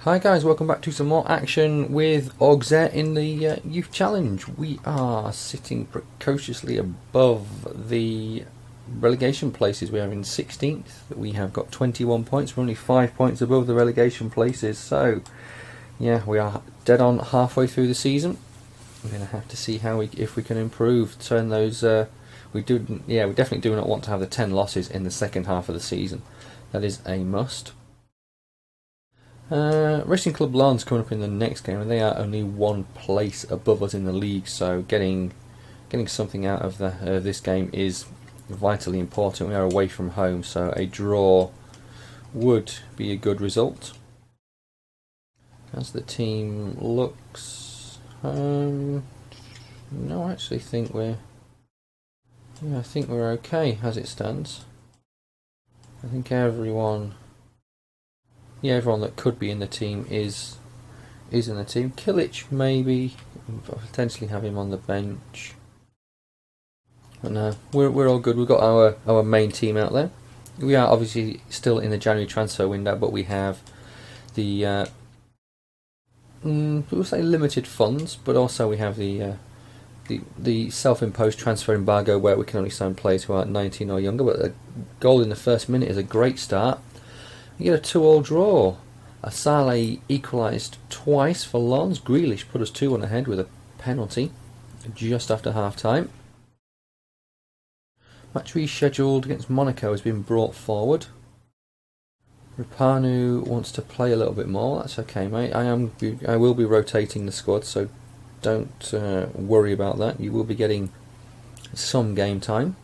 Hi guys, welcome back to some more action with Auxerre in the Youth Challenge. We are sitting precociously above the relegation places. We are in 16th. We have got 21 points. We're only 5 points above the relegation places. So, yeah, we are dead on halfway through the season. We're going to have to see if we can improve, turn those. We definitely do not want to have the 10 losses in the second half of the season. That is a must. Racing Club Lens coming up in the next game, and they are only one place above us in the league. So getting something out of this game is vitally important. We are away from home, so a draw would be a good result. As the team looks, no, I actually think we're okay as it stands. I think everyone that could be in the team is in the team. Kilic maybe, potentially have him on the bench. But no, we're all good. We've got our main team out there. We are obviously still in the January transfer window, but we have the we'll say limited funds, but also we have the self-imposed transfer embargo where we can only sign players who are 19 or younger. But a goal in the first minute is a great start. You get a 2-2 draw. Auxerre equalised twice for Lens. Grealish put us 2-1 ahead with a penalty just after half-time. Match rescheduled against Monaco has been brought forward. Ripanu wants to play a little bit more. That's okay, mate. I will be rotating the squad, so don't worry about that. You will be getting some game time.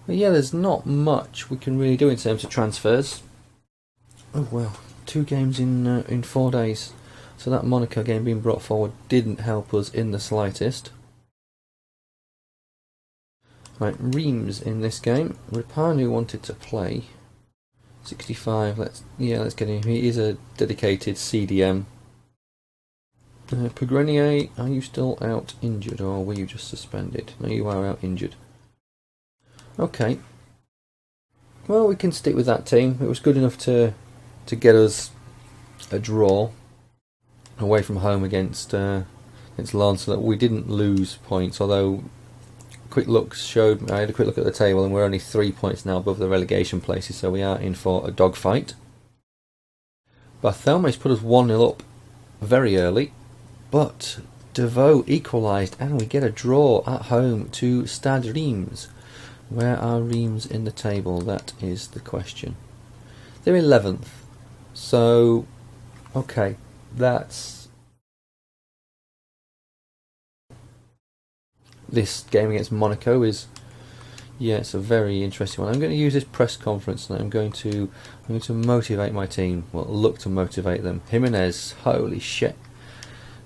But yeah, there's not much we can really do in terms of transfers. Oh well, 2 games in 4 days. So that Monaco game being brought forward didn't help us in the slightest. Right, Reims in this game. Ripanu wanted to play. 65. Let's get him. He is a dedicated CDM. Pegrenier, are you still out injured, or were you just suspended? No, you are out injured. Okay. Well, we can stick with that team. It was good enough to get us a draw away from home against Lens, so that we didn't lose points. Although I had a quick look at the table, and we're only 3 points now above the relegation places, so we are in for a dogfight. Barthelme's put us 1-0 up very early, but Deveau equalised, and we get a draw at home to Stade Reims. Where are Reims in the table? That is the question. They're 11th. So, okay, that's... This game against Monaco is... Yeah, it's a very interesting one. I'm going to use this press conference and I'm going to motivate my team. Well, look to motivate them. Jimenez, holy shit.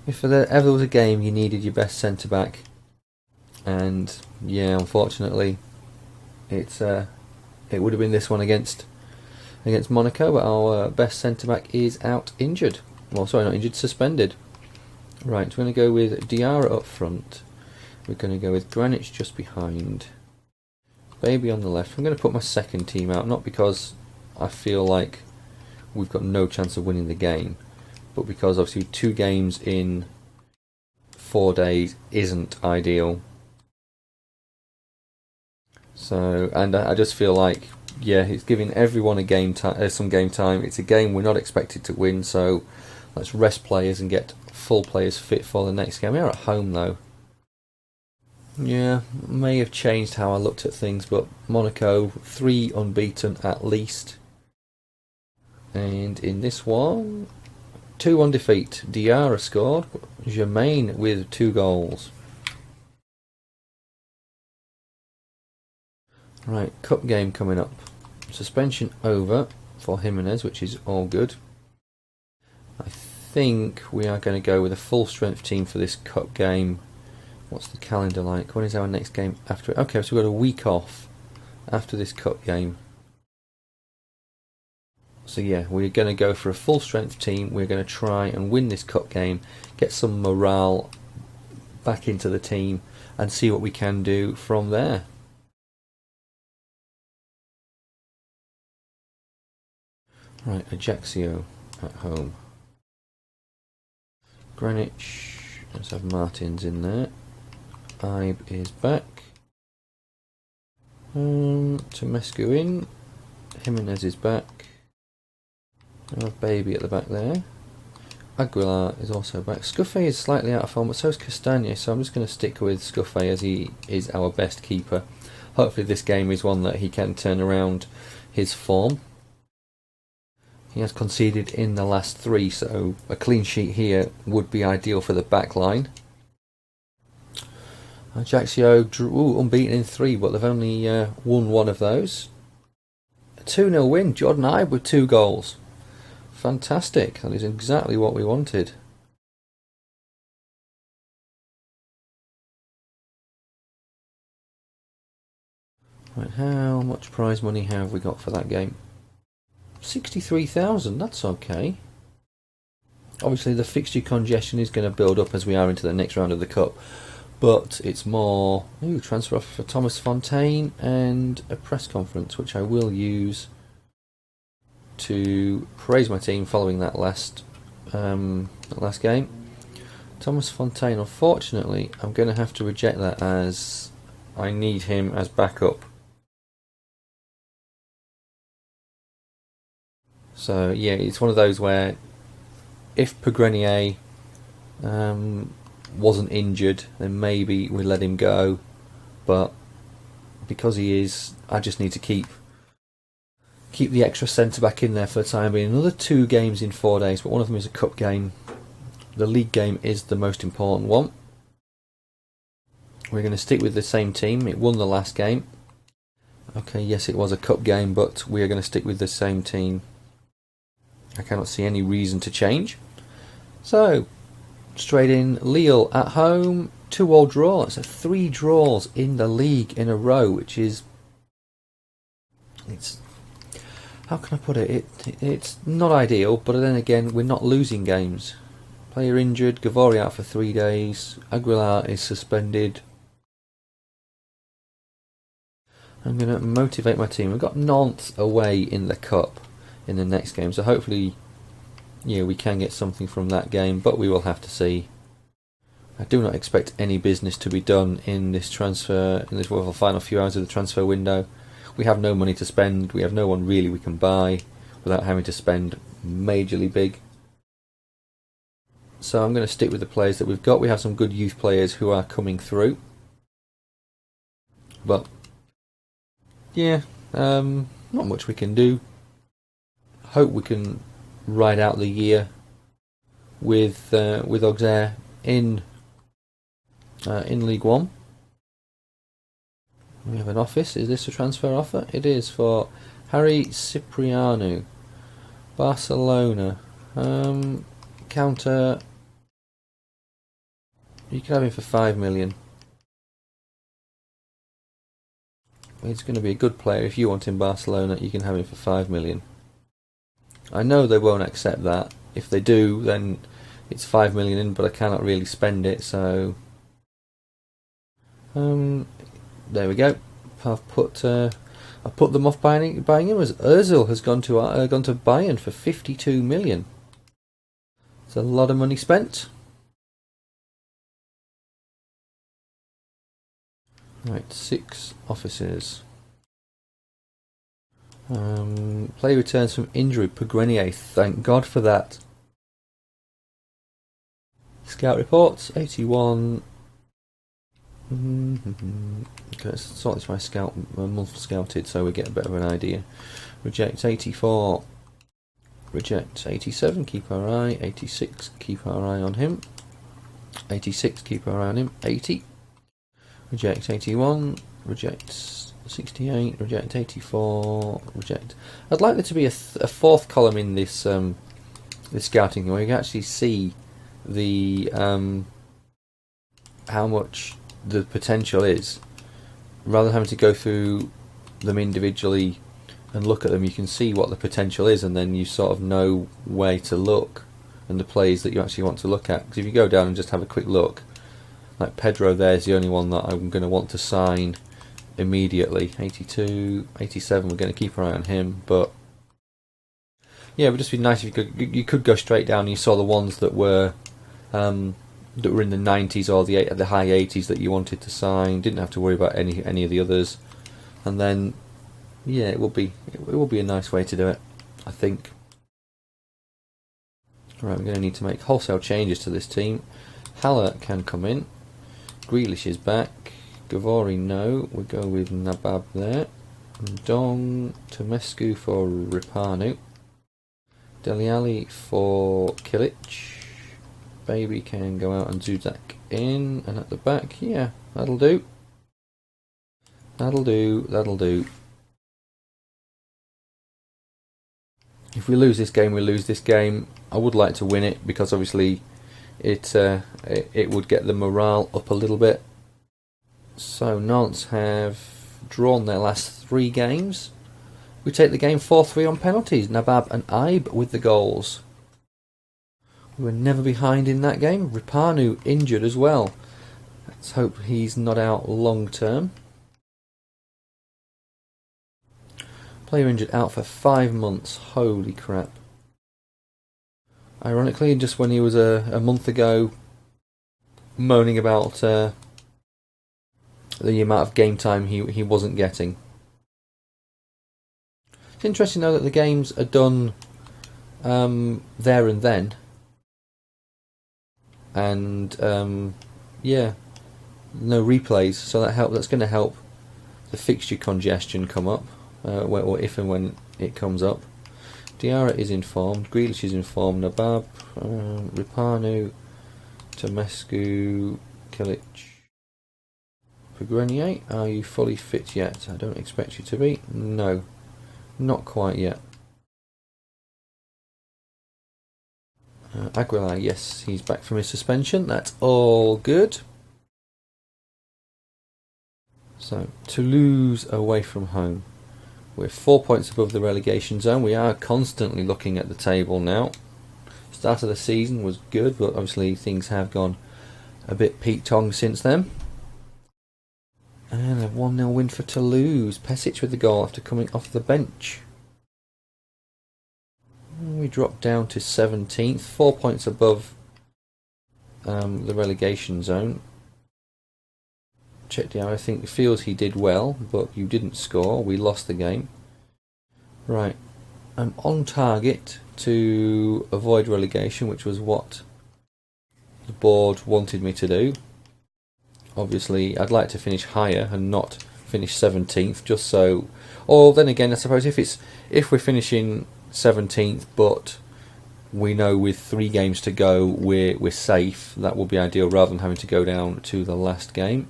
If there ever was a game you needed your best centre-back, and yeah, unfortunately... It would have been this one against Monaco, but our best centre-back is out injured. Well, sorry, not injured, suspended. Right, we're going to go with Diarra up front. We're going to go with Granic just behind. Baby on the left. I'm going to put my second team out, not because I feel like we've got no chance of winning the game, but because obviously 2 games in 4 days isn't ideal. So, and I just feel like, yeah, it's giving everyone some game time. It's a game we're not expected to win, so let's rest players and get full players fit for the next game. We are at home though. Yeah, may have changed how I looked at things, but Monaco 3 unbeaten at least, and in this one 2-1 defeat. Diarra scored, Germain with 2 goals. Right, cup game coming up. Suspension over for Jimenez, which is all good. I think we are going to go with a full strength team for this cup game. What's the calendar like? When is our next game after it? Okay, so we've got a week off after this cup game. So yeah, we're going to go for a full strength team. We're going to try and win this cup game, get some morale back into the team, and see what we can do from there. Right, Ajaccio. at home. Greenwich, let's have Martins in there. Ibe is back. Tomescu in. Jimenez is back. I have Baby at the back there. Aguilar is also back. Scuffet is slightly out of form, but so is Castagne, so I'm just going to stick with Scuffet as he is our best keeper. Hopefully this game is one that he can turn around his form. He has conceded in the last 3, so a clean sheet here would be ideal for the back line. Ajaccio drew unbeaten in 3, but they've only won 1 of those. A 2-0 win. Jordan Ibe with 2 goals. Fantastic. That is exactly what we wanted. Right, how much prize money have we got for that game? 63,000. That's okay. Obviously the fixture congestion is going to build up as we are into the next round of the Cup. But it's more transfer offer for Thomas Fontaine and a press conference, which I will use to praise my team following that last game. Thomas Fontaine, unfortunately, I'm going to have to reject that as I need him as backup. So yeah, it's one of those where if Pegrenier wasn't injured, then maybe we let him go, but because he is, I just need to keep the extra centre back in there for the time being. Another 2 games in 4 days, but one of them is a cup game. The league game is the most important one. We're going to stick with the same team. It won the last game. Okay, yes, it was a cup game, but we are going to stick with the same team. I cannot see any reason to change. So straight in, Lille at home, 2-2 draw. It's 3 draws in the league in a row, which is, it's, how can I put it? It's not ideal, but then again, we're not losing games. Player injured, Gavori out for 3 days, Aguilar is suspended. I'm going to motivate my team. We've got Nantes away in the Cup in the next game, so hopefully we can get something from that game, but we will have to see. I do not expect any business to be done in this transfer, in this final few hours of the transfer window. We have no money to spend, we have no one really we can buy without having to spend majorly big. So I'm going to stick with the players that we've got. We have some good youth players who are coming through. But yeah, not much we can do. Hope we can ride out the year with Auxerre in League One. We have an office. Is this a transfer offer? It is for Harry Cipriano, Barcelona. Counter. You can have him for 5 million. He's going to be a good player. If you want him Barcelona, you can have him for 5 million. I know they won't accept that. If they do, then it's 5 million in, but I cannot really spend it, so there we go. I've put them off buying him, as Ozil has gone to Bayern for 52 million. It's a lot of money spent. Right, 6 officers. Play returns from injury. Pegrenier, thank God for that. Scout reports, 81. Okay, let's sort this by scout, month scouted, so we get a bit of an idea. Reject 84. Reject 87, keep our eye. 86, keep our eye on him. 86, keep our eye on him. 80. Reject 81. Reject 68. Reject 84. Reject. I'd like there to be a 4th column in this this scouting where you can actually see the how much the potential is, rather than having to go through them individually and look at them. You can see what the potential is, and then you sort of know where to look and the plays that you actually want to look at. Because if you go down and just have a quick look, like Pedro there is the only one that I'm going to want to sign immediately. 82, 87, we're going to keep our eye on him, but Yeah, it would just be nice if you could go straight down and you saw the ones that were in the 90s or the high 80s that you wanted to sign. Didn't have to worry about any of the others. And then, yeah, it will be a nice way to do it, I think. Right, we're going to need to make wholesale changes to this team. Haller can come in. Grealish is back. Gavori, no. We'll go with Nabab there. Dong, Tomescu for Ripanu. Dele Alli for Kilic. Baby can go out and Zuzak in. And at the back, yeah, that'll do. That'll do. If we lose this game, we lose this game. I would like to win it because obviously it would get the morale up a little bit. So Nantes have drawn their last 3 games. We take the game 4-3 on penalties. Nabab and Aib with the goals. We were never behind in that game. Ripanu injured as well. Let's hope he's not out long term. Player injured out for 5 months. Holy crap. Ironically, just when he was a month ago moaning about the amount of game time he wasn't getting. It's interesting though that the games are done there and then. And yeah, no replays, so that's going to help the fixture congestion come up, or if and when it comes up. Diarra is informed, Grealish is informed, Nabab, Ripanu, Tomescu, Kilic. Grenier, are you fully fit yet? I don't expect you to be. No, not quite yet. Aguilar, yes, he's back from his suspension. That's all good. So, Toulouse away from home. We're 4 points above the relegation zone. We are constantly looking at the table now. Start of the season was good, but obviously things have gone a bit peak-tong since then. And a 1-0 win for Toulouse. Pesic with the goal after coming off the bench. We drop down to 17th, 4 points above the relegation zone. Check down, I think feels he did well, but you didn't score. We lost the game. Right, I'm on target to avoid relegation, which was what the board wanted me to do. Obviously, I'd like to finish higher and not finish 17th, just so. Or then again, I suppose if we're finishing 17th, but we know with 3 games to go we're safe, that would be ideal rather than having to go down to the last game.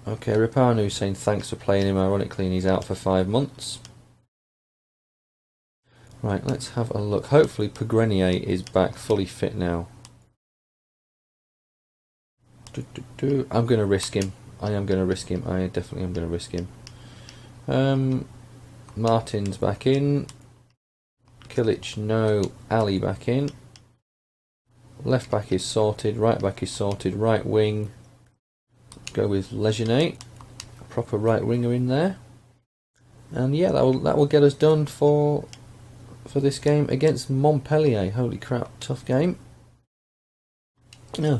Okay, Ripanu saying thanks for playing him, ironically, and he's out for 5 months. Right, let's have a look. Hopefully Grenier is back fully fit now. I'm going to risk him. I am going to risk him. I definitely am going to risk him. Martin's back in. Kilic, no. Ali back in. Left back is sorted. Right back is sorted. Right wing. Go with Lejeune. A proper right winger in there. And yeah, that will get us done for this game against Montpellier. Holy crap, tough game. Yeah.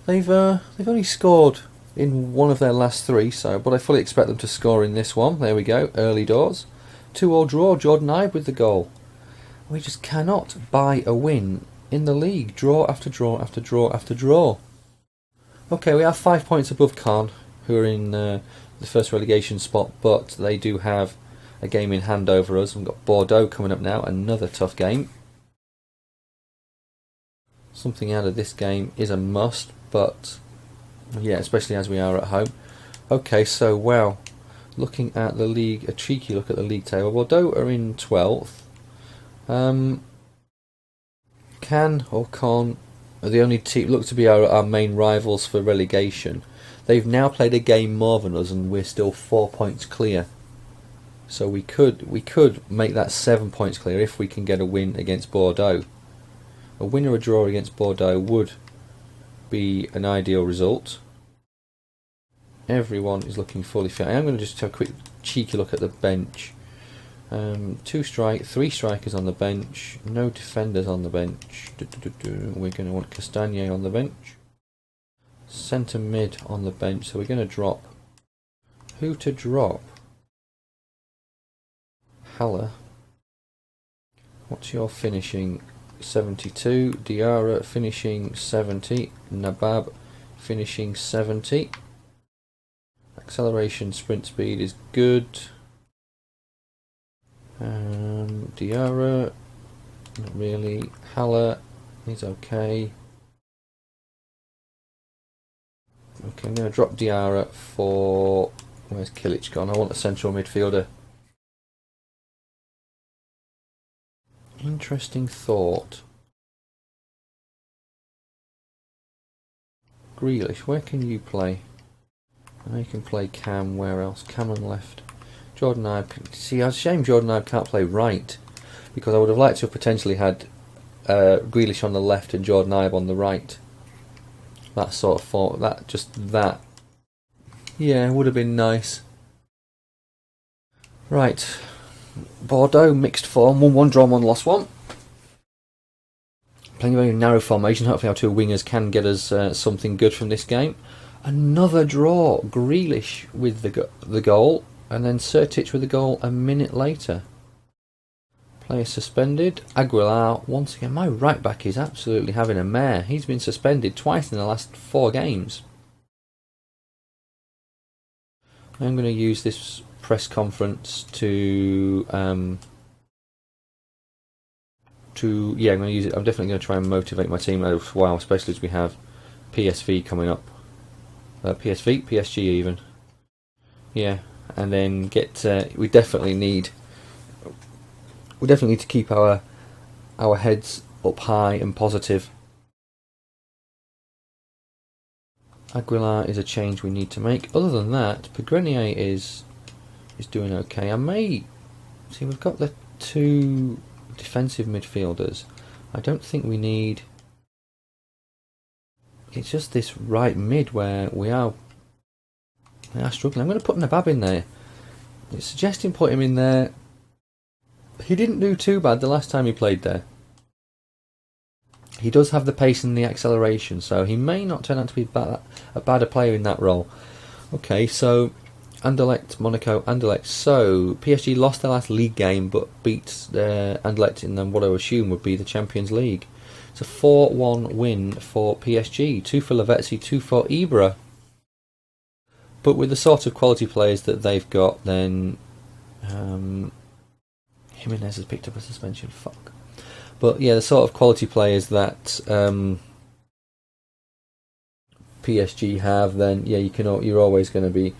They've only scored in one of their last 3, but I fully expect them to score in this one. There we go, early doors. 2-2 draw, Jordan Ibe with the goal. We just cannot buy a win in the league. Draw after draw after draw after draw. Okay, we are 5 points above Caen, who are in the first relegation spot, but they do have a game in hand over us. We've got Bordeaux coming up now, another tough game. Something out of this game is a must, but yeah, especially as we are at home. Okay, so wow, looking at the league, a cheeky look at the league table. Bordeaux are in 12th. Cannes or Caen are the only team look to be our main rivals for relegation. They've now played a game more than us, and we're still 4 points clear. So we could make that 7 points clear if we can get a win against Bordeaux. A win or a draw against Bordeaux would be an ideal result. Everyone is looking fully fit. I am going to just have a quick cheeky look at the bench. 2 strike, 3 strikers on the bench, no defenders on the bench. We're going to want Castagne on the bench. Centre mid on the bench, so we're going to drop. Who to drop? Haller. What's your finishing? 72. Diarra finishing 70. Nabab finishing 70. Acceleration, sprint speed is good. Diarra, not really. Haller is okay. Okay, I'm going to drop Diarra for... Where's Kilic gone? I want a central midfielder. Interesting thought. Grealish, where can you play? I can play Cam, where else? Cam on left. Jordan Ibe. See, it's a shame Jordan Ibe can't play right, because I would have liked to have potentially had Grealish on the left and Jordan Ibe on the right. That sort of thought, that. Yeah, would have been nice. Right. Bordeaux, mixed form, 1-1, draw 1, lost 1. Playing a very narrow formation. Hopefully our 2 wingers can get us something good from this game. Another draw. Grealish with the goal, and then Sertic with the goal a minute later. Player suspended. Aguilar, once again, my right back is absolutely having a mare. He's been suspended twice in the last 4 games. I'm going to use this press conference to I'm going to use it. I'm definitely going to try and motivate my team as well, especially as we have PSV coming up. PSG even. Yeah, and then get. We definitely need to keep our heads up high and positive. Aguilar is a change we need to make. Other than that, Pegrenier is doing okay. I may see we've got the 2 defensive midfielders. I don't think we need. It's just this right mid where we are struggling. I'm going to put Nabab in there. It's suggesting put him in there. He didn't do too bad the last time he played there. He does have the pace and the acceleration, so he may not turn out to be a badder player in that role. Okay, so Anderlecht, Monaco, Anderlecht. So PSG lost their last league game, but beat Anderlecht in what I assume would be the Champions League. It's a 4-1 win for PSG. 2 for Lavezzi, 2 for Ibra. But with the sort of quality players that they've got, then Jimenez has picked up a suspension. Fuck. But yeah, the sort of quality players that PSG have, then yeah, you're always going to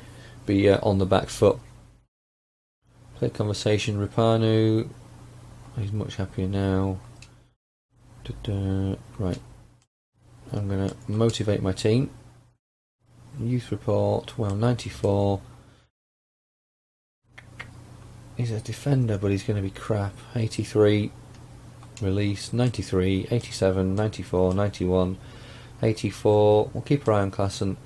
be on the back foot. Play conversation. Ripanu, he's much happier now. Right, I'm going to motivate my team. Youth report, well, 94. He's a defender, but he's going to be crap. 83, release. 93, 87, 94, 91, 84. We'll keep our eye on Klassen.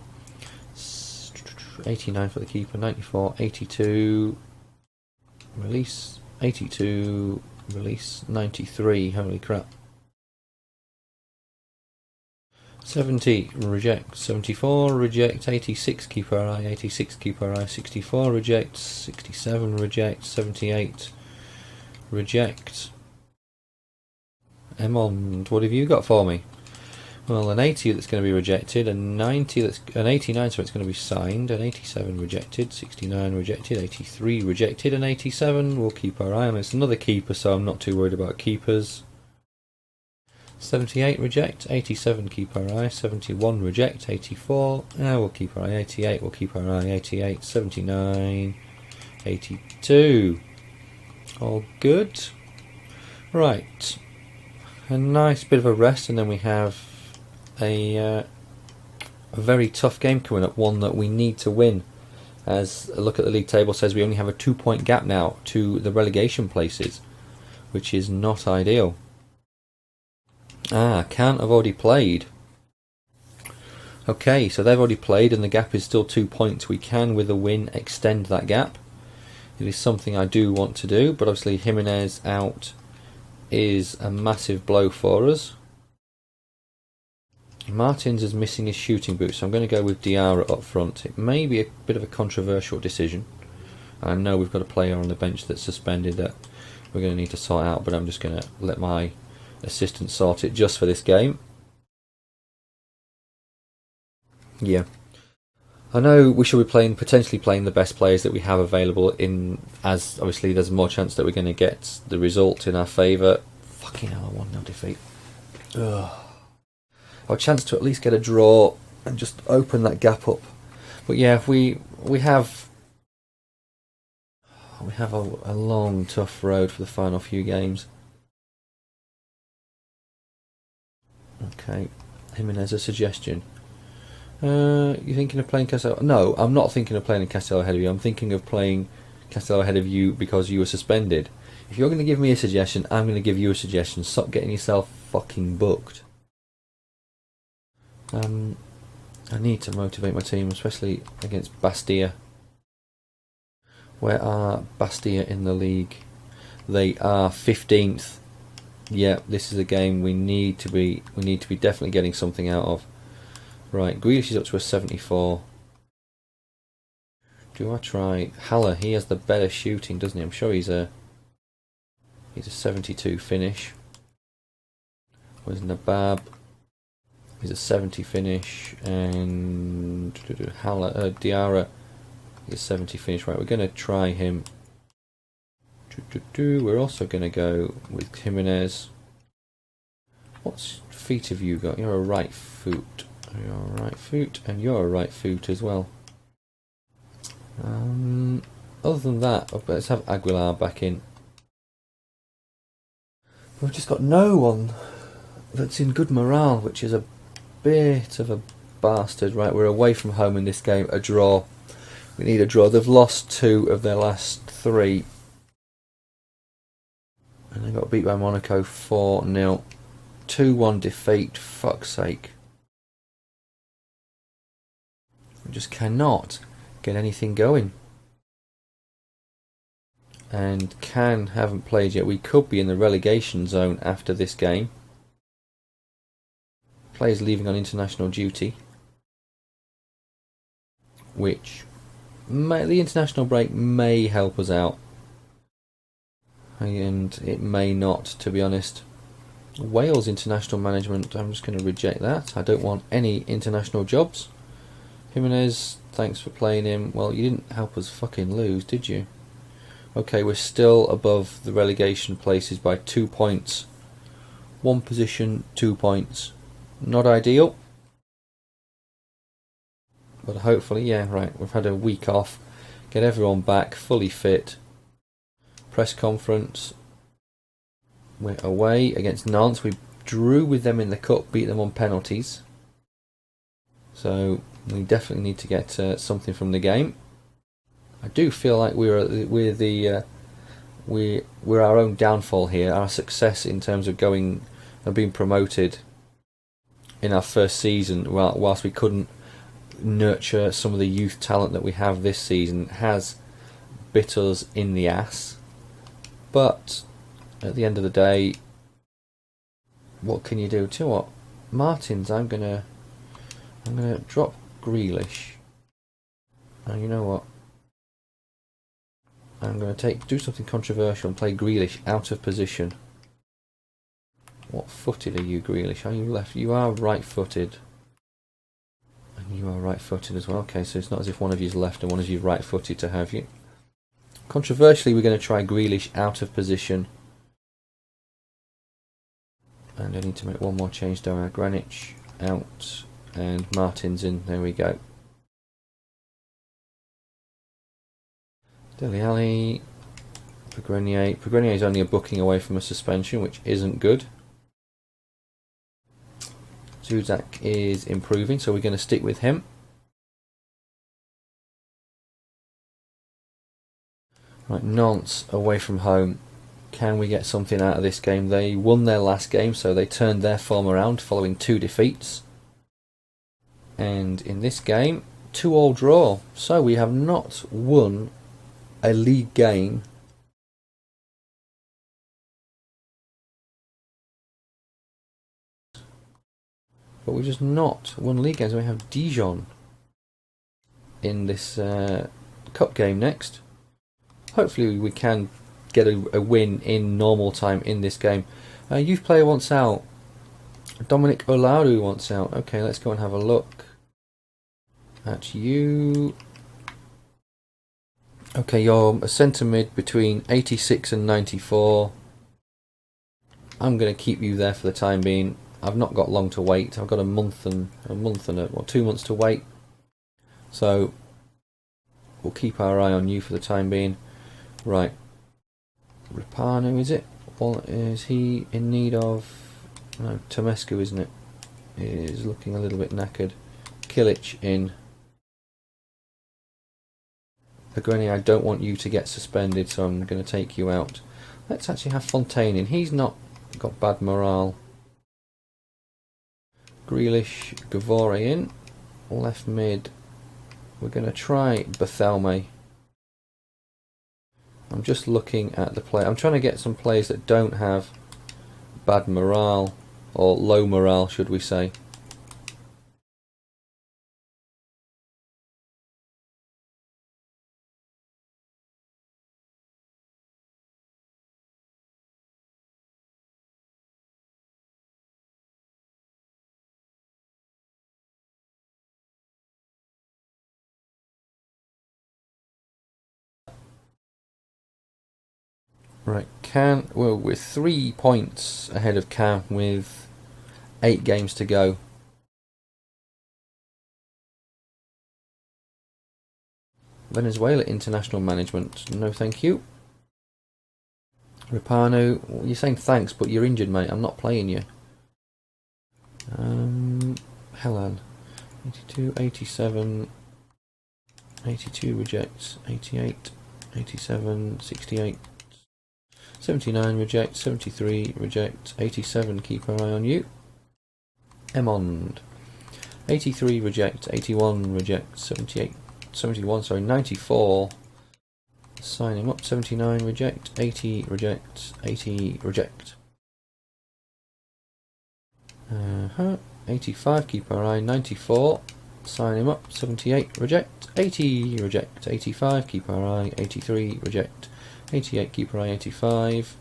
89 for the keeper, 94, 82, release. 82, release. 93, holy crap. 70, reject. 74, reject. 86, keep our eye. 86, keep our eye. 64, reject. 67, reject. 78, reject. Emond, what have you got for me? Well, an 80 that's going to be rejected, an 89 so it's going to be signed, an 87 rejected, 69 rejected, 83 rejected, and 87 we'll keep our eye on. It's another keeper, so I'm not too worried about keepers. 78 reject, 87 keep our eye, 71 reject, 84, we'll keep our eye, 88 we'll keep our eye, 88, 79, 82. All good. Right. A nice bit of a rest, and then we have a very tough game coming up, one that we need to win. As a look at the league table says, we only have a 2-point gap now to the relegation places, which is not ideal. Can't have already played. Okay, so they've already played and the gap is still 2 points. We can, with a win, extend that gap. It is something I do want to do, but obviously Jimenez out is a massive blow for us. Martins is missing his shooting boots, so I'm going to go with Diarra up front. It may be a bit of a controversial decision. I know we've got a player on the bench that's suspended that we're going to need to sort out, but I'm just going to let my assistant sort it just for this game. Yeah. I know we should be potentially playing the best players that we have available, as obviously there's more chance that we're going to get the result in our favour. Fucking hell, a 1-0 defeat. Ugh. Our chance to at least get a draw and just open that gap up. But yeah, we have a long, tough road for the final few games. Okay, Jimenez, a suggestion. You thinking of playing Castello? No, I'm not thinking of playing Castello ahead of you. I'm thinking of playing Castello ahead of you because you were suspended. If you're going to give me a suggestion, I'm going to give you a suggestion. Stop getting yourself fucking booked. I need to motivate my team, especially against Bastia. Where are Bastia in the league? They are 15th. Yeah, this is a game we need to be definitely getting something out of. Right, Grealish is up to a 74. Do I try Haller? He has the better shooting, doesn't he? I'm sure he's a 72 finish. Where's Nabab? He's a 70 finish, and Haller, Diarra is 70 finish. Right, we're going to try him. We're also going to go with Jimenez. What feet have you got? You're a right foot. You're a right foot, and you're a right foot as well. Other than that, let's have Aguilar back in. We've just got no one that's in good morale, which is a bit of a bastard. Right, we're away from home in this game. A draw. We need a draw. They've lost 2 of their last 3. And they got beat by Monaco 4-0. 2-1 defeat, fuck's sake. We just cannot get anything going. And haven't played yet. We could be in the relegation zone after this game. Players leaving on international duty. Which, the international break may help us out. And it may not, to be honest. Wales international management, I'm just going to reject that. I don't want any international jobs. Jimenez, thanks for playing him. Well, you didn't help us fucking lose, did you? Okay, we're still above the relegation places by 2 points. 1 position, 2 points. Not ideal. But hopefully, yeah, right, we've had a week off. Get everyone back, fully fit. Press conference. We're away against Nantes. We drew with them in the cup, beat them on penalties. So we definitely need to get something from the game. I do feel like we're our own downfall here. Our success in terms of being promoted in our first season, whilst we couldn't nurture some of the youth talent that we have this season, has bit us in the ass. But at the end of the day, what can you do? To what? Martins, I'm gonna drop Grealish. And you know what? I'm gonna do something controversial and play Grealish out of position. What footed are you, Grealish? Are you left? You are right-footed. And you are right-footed as well. Okay, so it's not as if one of you's left and one of you's right-footed to have you. Controversially, we're going to try Grealish out of position. And I need to make one more change down. Granic out and Martins in. There we go. Dele Alli, Grenier. Grenier is only a booking away from a suspension, which isn't good. Zuzak is improving, so we're going to stick with him. Right, Nantes away from home. Can we get something out of this game? They won their last game, so they turned their form around following 2 defeats. And in this game, 2-2 draw. So we have not won a league game. But we've just not won league games. We have Dijon in this cup game next. Hopefully we can get a win in normal time in this game. Youth player wants out. Dominic Olaru wants out. Okay, let's go and have a look at you. Okay, you're a centre mid between 86 and 94. I'm going to keep you there for the time being. I've not got long to wait. I've got a month and 2 months to wait. So we'll keep our eye on you for the time being. Right. Ripano, is it? What is he in need of? No, Tomescu, isn't it? He is looking a little bit knackered. Kilic in. Agreni, I don't want you to get suspended, so I'm going to take you out. Let's actually have Fontaine in. He's not got bad morale. Grealish, Gavore in. Left mid. We're going to try Barthelme. I'm just looking at the play. I'm trying to get some players that don't have bad morale, or low morale, should we say. Right, we're 3 points ahead of Cam with 8 games to go. Venezuela international management, no thank you. Ripano, you're saying thanks, but you're injured, mate. I'm not playing you. Helen, 82, 87, 82 rejects, 88, 87, 68. 79 reject, 73 reject, 87 keep our eye on you. Emond. 83 reject, 81 reject, 94 sign him up, 79 reject, 80 reject, 80 reject. 85 keep our eye, 94 sign him up, 78 reject, 80 reject, 85 keep our eye, 83 reject, 88 keep our eye, 85.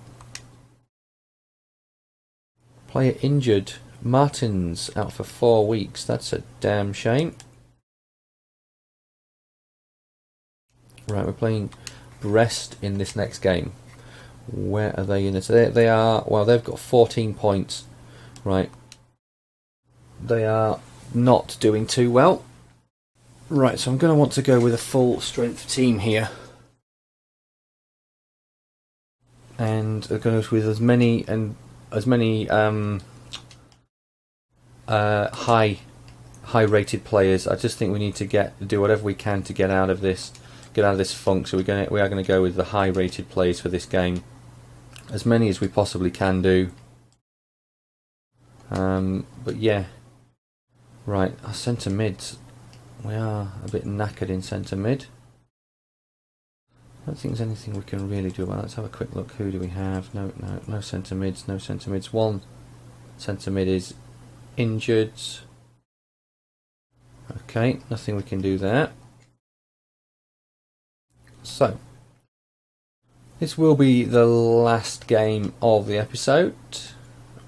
Player injured. Martin's out for 4 weeks. That's a damn shame. Right, we're playing Brest in this next game. Where are they in this? They are, well, they've got 14 points. Right. They are not doing too well. Right, so I'm going to want to go with a full strength team here. And they're going to go with as many high rated players. I just think we need to do whatever we can to get out of this funk. So we are going to go with the high rated players for this game, as many as we possibly can do. But yeah, right. Our centre mids, we are a bit knackered in centre mid. I don't think there's anything we can really do about it. Let's have a quick look. Who do we have? No centre mids. No centre mids. One centre mid is injured. Okay, nothing we can do there. So, this will be the last game of the episode.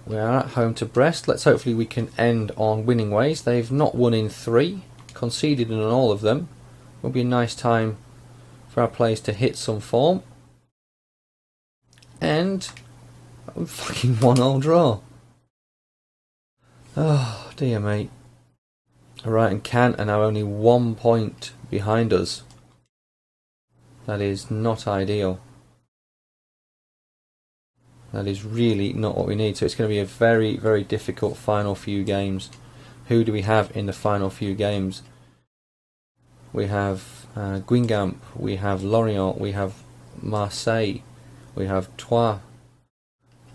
We are at home to Brest. Let's hopefully we can end on winning ways. They've not won in 3, conceded in all of them. Will be a nice time for our players to hit some form. And a fucking 1-1 draw. Oh dear, mate. Alright, and Kant are now only 1 point behind us. That is not ideal. That is really not what we need. So it's going to be a very, very difficult final few games. Who do we have in the final few games? We have Guingamp, we have Lorient, we have Marseille, we have Troyes,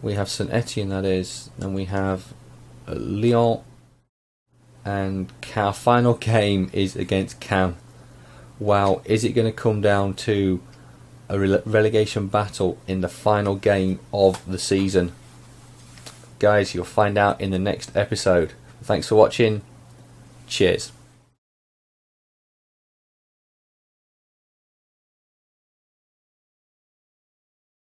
we have Saint Etienne, that is, and we have Lyon, and our final game is against Caen. Wow, is it going to come down to a relegation battle in the final game of the season. Guys, you'll find out in the next episode. Thanks for watching. Cheers.